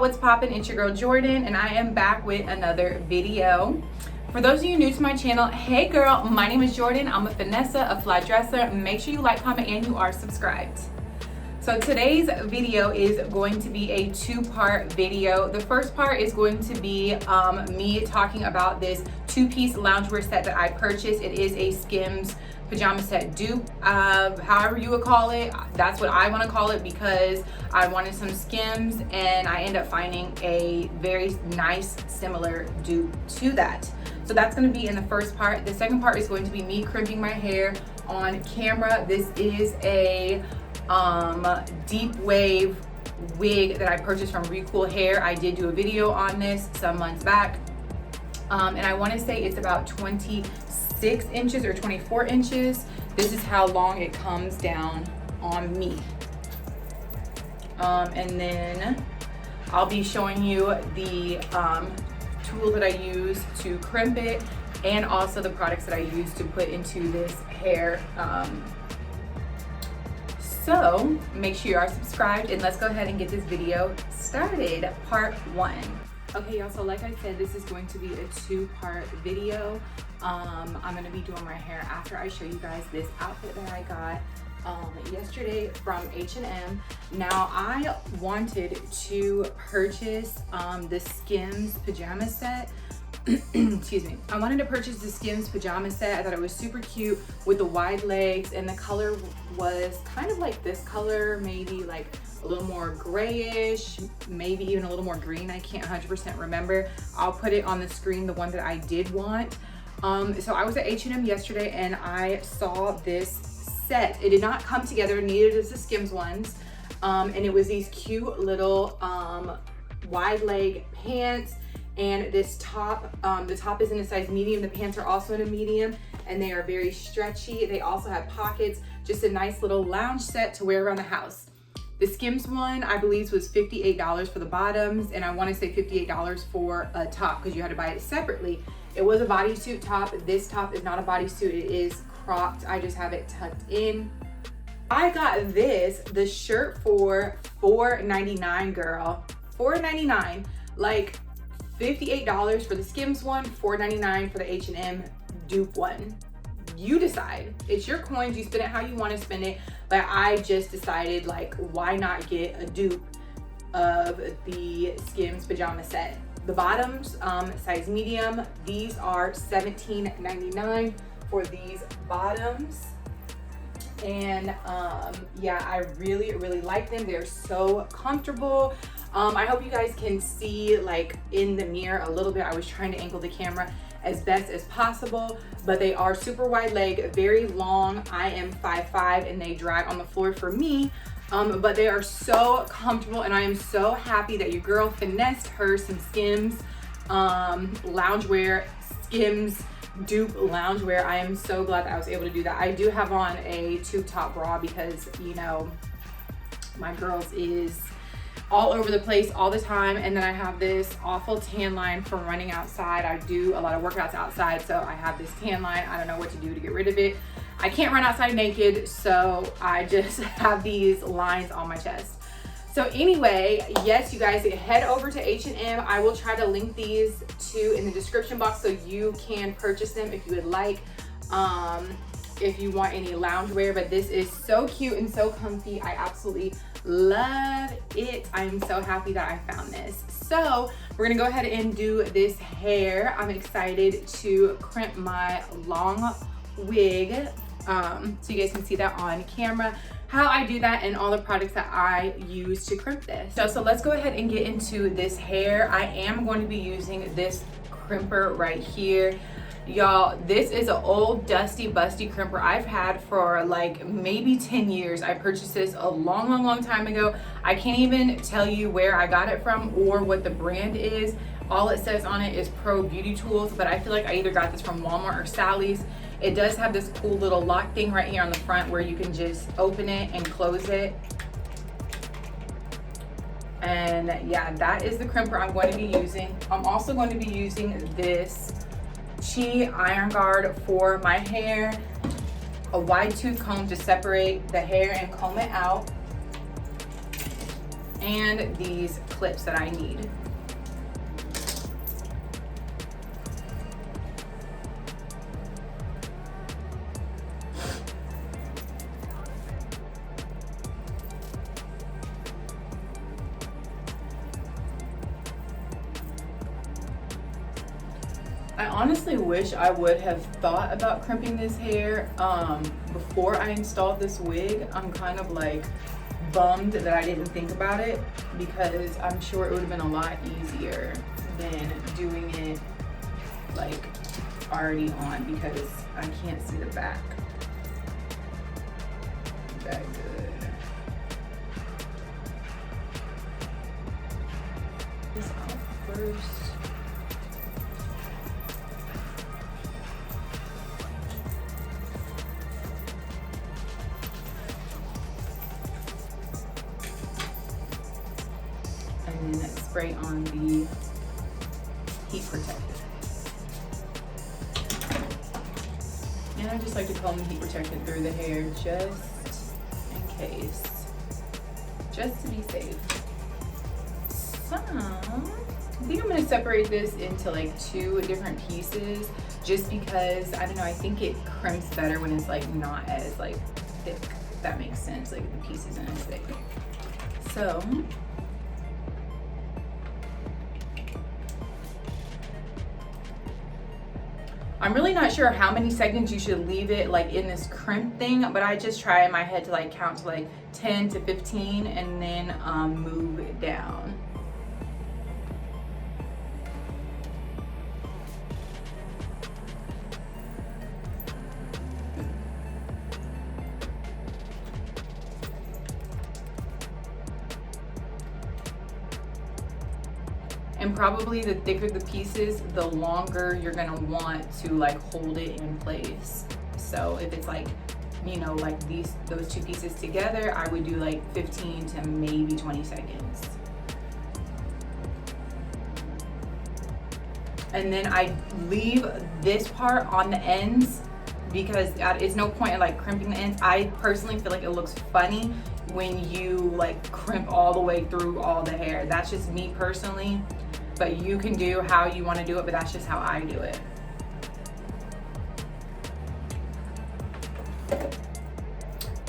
what's poppin'? It's your girl Jordan, and I am back with another video. For those of you new to my channel, hey girl, my name is Jordan. I'm a finessa, a fly dresser. Make sure you like, comment, and you are subscribed. So today's video is going to be a two-part video. The first part is going to be me talking about this two-piece loungewear set that I purchased. It is a SKIMS pajama set dupe, however you would call it. That's what I want to call it because I wanted some SKIMS and I ended up finding a very nice similar dupe to that. So that's going to be in the first part. The second part is going to be me crimping my hair on camera. This is a deep wave wig that I purchased from Recool Hair. I did do a video on this some months back, and I want to say it's about 26 inches or 24 inches. This is how long it comes down on me. And then I'll be showing you the tool that I use to crimp it and also the products that I use to put into this hair. So make sure you are subscribed and let's go ahead and get this video started. Part one. Okay y'all, so like I said, this is going to be a two-part video. I'm going to be doing my hair after I show you guys this outfit that I got yesterday from H&M. Now I wanted to purchase the SKIMS pajama set. Excuse me. I wanted to purchase the SKIMS pajama set. I thought it was super cute with the wide legs, and the color was kind of like this color, maybe like a little more grayish, maybe even a little more green. I can't 100% remember. I'll put it on the screen, the one that I did want. So I was at H&M yesterday and I saw this set. It did not come together, neither does the SKIMS ones. And it was these cute little wide leg pants. And this top, the top is in a size medium. The pants are also in a medium and they are very stretchy. They also have pockets, just a nice little lounge set to wear around the house. The SKIMS one, I believe, was $58 for the bottoms, and I want to say $58 for a top because you had to buy it separately. It was a bodysuit top. This top is not a bodysuit, it is cropped. I just have it tucked in. I got the shirt for $4.99, girl. $4.99. Like $58 for the SKIMS one, $4.99 for the H&M dupe one. You decide. It's your coins, you spend it how you want to spend it, but I just decided, like, why not get a dupe of the SKIMS pajama set. The bottoms, size medium, these are $17.99 for these bottoms. And yeah, I really like them. They're so comfortable. I hope you guys can see, like, in the mirror a little bit. I was trying to angle the camera as best as possible, but they are super wide leg, very long. I am 5'5" and they drag on the floor for me, but they are so comfortable, and I am so happy that your girl finessed her some SKIMS loungewear, SKIMS dupe loungewear. I am so glad that I was able to do that. I do have on a tube top bra because, you know, my girls is all over the place all the time, and then I have this awful tan line from running outside. I do a lot of workouts outside, so I have this tan line. I don't know what to do to get rid of it. I can't run outside naked, so I just have these lines on my chest. So anyway, yes, you guys, head over to H&M. I will try to link these two in the description box so you can purchase them if you would like, if you want any loungewear. But this is so cute and so comfy. I absolutely love it. I'm so happy that I found this. So we're gonna go ahead and do this hair. I'm excited to crimp my long wig, so you guys can see that on camera, how I do that, and all the products that I use to crimp this. So let's go ahead and get into this hair. I am going to be using this crimper right here. Y'all, this is an old dusty busty crimper I've had for like maybe 10 years. I purchased this a long time ago. I can't even tell you where I got it from or what the brand is. All it says on it is Pro Beauty Tools, but I feel like I either got this from Walmart or Sally's. It does have this cool little lock thing right here on the front where you can just open it and close it. And yeah, that is the crimper I'm going to be using. I'm also going to be using this Chi iron guard for my hair, a wide tooth comb to separate the hair and comb it out, and these clips that I need. I honestly wish I would have thought about crimping this hair before I installed this wig. I'm kind of like bummed that I didn't think about it, because I'm sure it would have been a lot easier than doing it like already on, because I can't see the back that good. This out first. And then spray on the heat protector. And I just like to comb the heat protector through the hair just in case, just to be safe. So I think I'm gonna separate this into like 2 different pieces, just because, I don't know, I think it crimps better when it's like not as like thick, if that makes sense, like the piece isn't as thick. So I'm really not sure how many seconds you should leave it like in this crimp thing, but I just try in my head to like count to like 10 to 15 and then move it down. And probably the thicker the pieces, the longer you're gonna want to like hold it in place. So if it's like, you know, like those 2 pieces together, I would do like 15 to maybe 20 seconds. And then I leave this part on the ends, because it's no point in like crimping the ends. I personally feel like it looks funny when you like crimp all the way through all the hair. That's just me personally. But you can do how you want to do it, but that's just how I do it.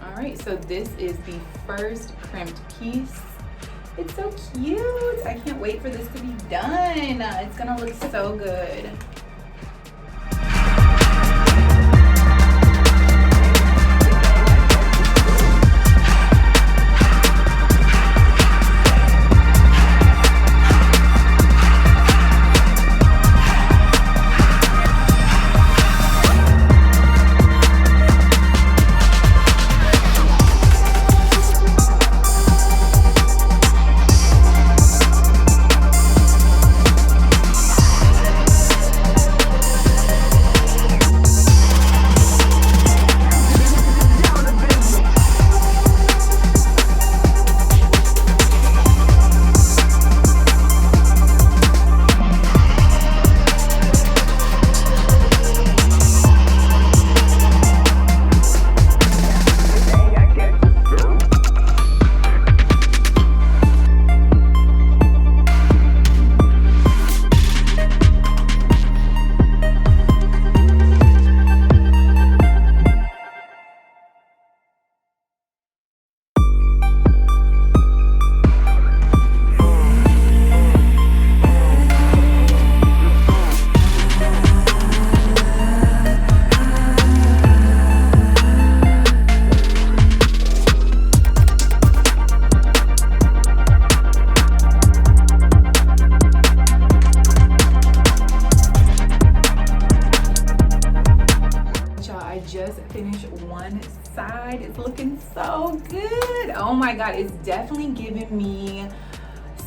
All right, so this is the first crimped piece. It's so cute. I can't wait for this to be done. It's gonna look so good. side. It's looking so good. Oh my God, it's definitely giving me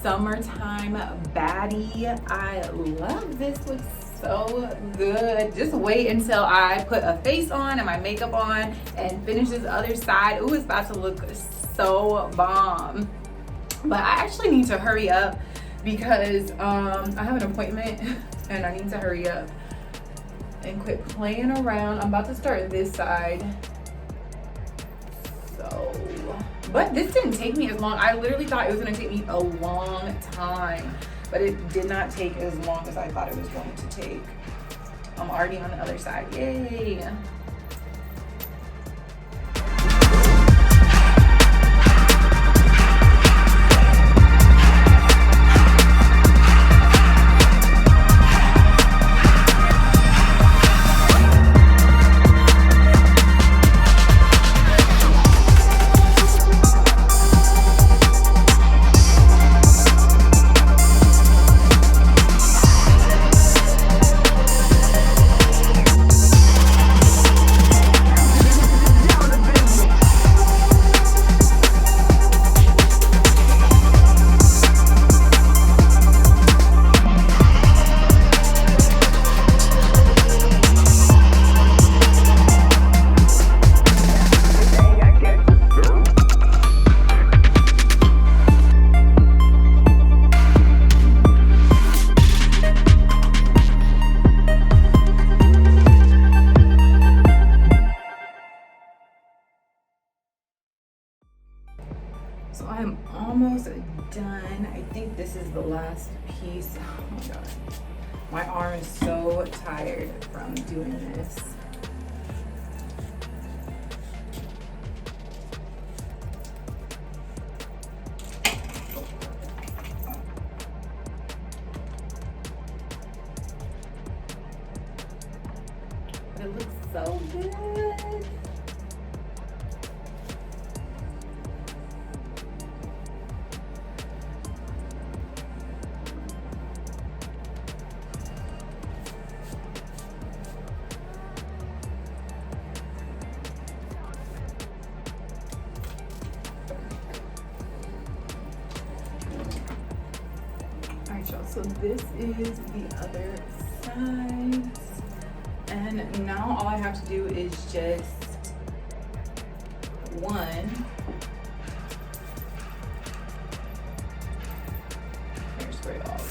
summertime baddie. I love this. Looks so good. Just wait until I put a face on and my makeup on and finish this other side. Ooh, it's about to look so bomb. But I actually need to hurry up because I have an appointment and I need to hurry up and quit playing around. I'm about to start this side. So But this didn't take me as long. I literally thought it was gonna take me a long time, but it did not take as long as I thought it was going to take. I'm already on the other side, yay. So I'm almost done. I think this is the last piece. Oh my God. My arm is so tired from doing this. But it looks so good. So this is the other side, and now all I have to do is just one hairspray off.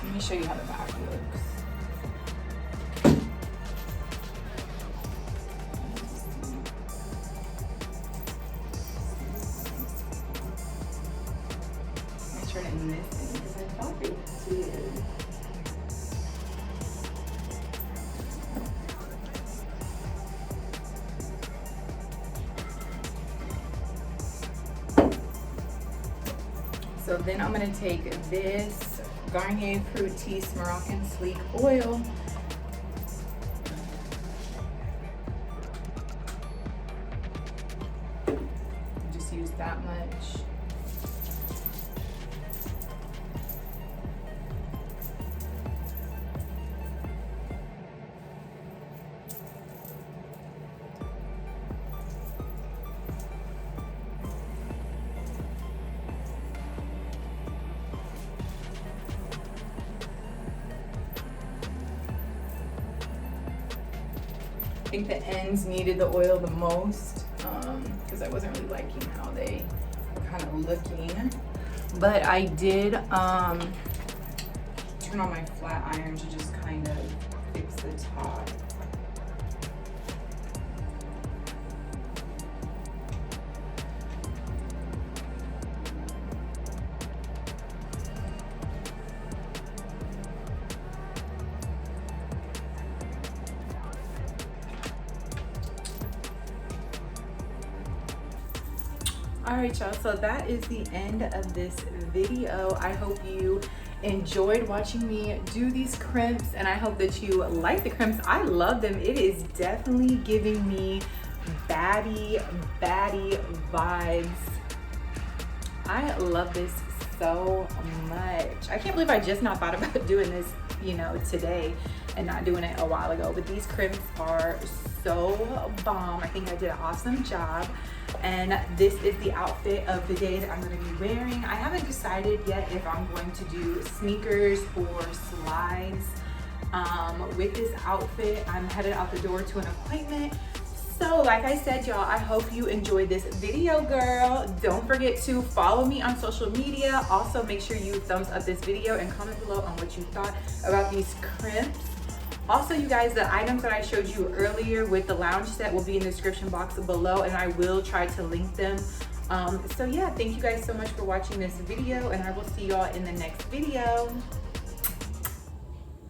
Let me show you how the back looks. Let me turn it in this thing because I thought it did. So then I'm gonna take this Garnier Fructis Moroccan Sleek Oil. Just use that much. I think the ends needed the oil the most because I wasn't really liking how they were kind of looking. But I did turn on my flat iron to just kind of fix the top. All right, y'all, so that is the end of this video. I hope you enjoyed watching me do these crimps, and I hope that you like the crimps. I love them. It is definitely giving me baddie vibes. I love this so much. I can't believe I just now thought about doing this, you know, today and not doing it a while ago. But these crimps are so bomb. I think I did an awesome job. And this is the outfit of the day that I'm going to be wearing. I haven't decided yet if I'm going to do sneakers or slides with this outfit. I'm headed out the door to an appointment, So like I said, y'all, I hope you enjoyed this video, girl. Don't forget to follow me on social media. Also, make sure you thumbs up this video and comment below on what you thought about these crimps. Also, you guys, the items that I showed you earlier with the lounge set will be in the description box below, and I will try to link them. So yeah, thank you guys so much for watching this video, and I will see y'all in the next video.